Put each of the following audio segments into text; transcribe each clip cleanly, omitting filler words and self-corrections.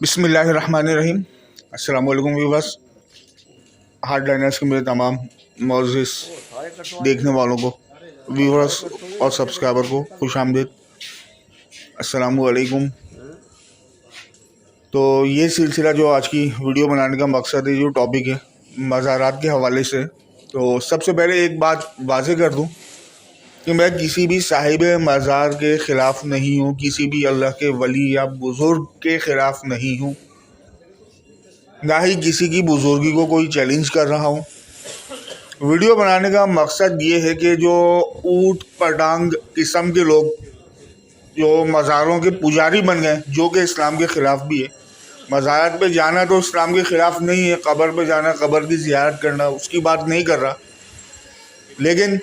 बिस्मिल्लाहिर्रहमानिर्रहीम। अस्सलाम वालेकुम व्यूअर्स। हार्ड लाइनर्स के मेरे तमाम मोअज़्ज़िज़ देखने वालों को, व्यूअर्स और सब्सक्राइबर को खुश आमदीद। अस्सलाम वालेकुम। तो ये सिलसिला जो आज की वीडियो बनाने का मकसद है, जो टॉपिक है मज़ारात के हवाले से, तो सबसे पहले एक बात वाज़ेह कर दूँ कि मैं किसी भी साहिब मज़ार के ख़िलाफ़ नहीं हूँ, किसी भी अल्लाह के वली या बुज़ुर्ग के ख़िलाफ़ नहीं हूँ, ना ही किसी की बुज़ुर्गी को कोई चैलेंज कर रहा हूँ। वीडियो बनाने का मकसद ये है कि जो ऊट पटांग किस्म के लोग जो मज़ारों के पुजारी बन गए, जो कि इस्लाम के ख़िलाफ़ भी है। मज़ारात पे जाना तो इस्लाम के ख़िलाफ़ नहीं है, कब्र पे जाना, कब्र की ज़ियारत करना, उसकी बात नहीं कर रहा, लेकिन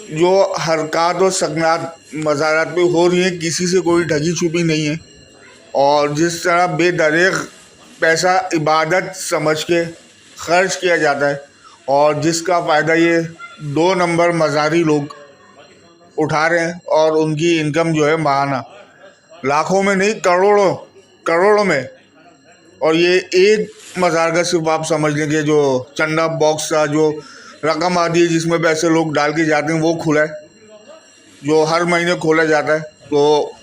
जो हरकत और सकनात मज़ारात पे हो रही है, किसी से कोई ठगी छुपी नहीं है। और जिस तरह बेदरीग पैसा इबादत समझ के खर्च किया जाता है और जिसका फ़ायदा ये 2 नंबर मज़ारी लोग उठा रहे हैं, और उनकी इनकम जो है माहाना लाखों में नहीं, करोड़ों करोड़ों में। और ये एक मज़ार का सिर्फ आप समझ लें कि जो चंदा बॉक्स का जो रकम आती है जिसमें पैसे लोग डाल के जाते हैं, वो खुला है, जो हर महीने खोला जाता है। तो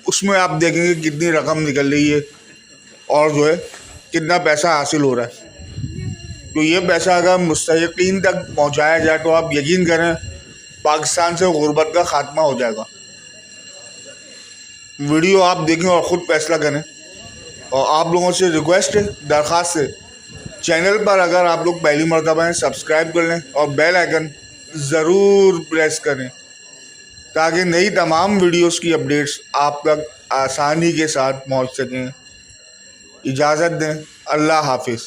उसमें आप देखेंगे कितनी रकम निकल रही है और जो है कितना पैसा हासिल हो रहा है। तो ये पैसा अगर मुस्तहिकीन तक पहुंचाया जाए तो आप यकीन करें पाकिस्तान से गुर्बत का खात्मा हो जाएगा। वीडियो आप देखें और ख़ुद फैसला करें। और आप लोगों से रिक्वेस्ट है, दरख्वास्त है, चैनल पर अगर आप लोग पहली मरतबा हैं सब्सक्राइब कर लें और बेल आइकन ज़रूर प्रेस करें ताकि नई तमाम वीडियोस की अपडेट्स आप तक आसानी के साथ पहुंच सकें। इजाज़त दें। अल्लाह हाफिज़।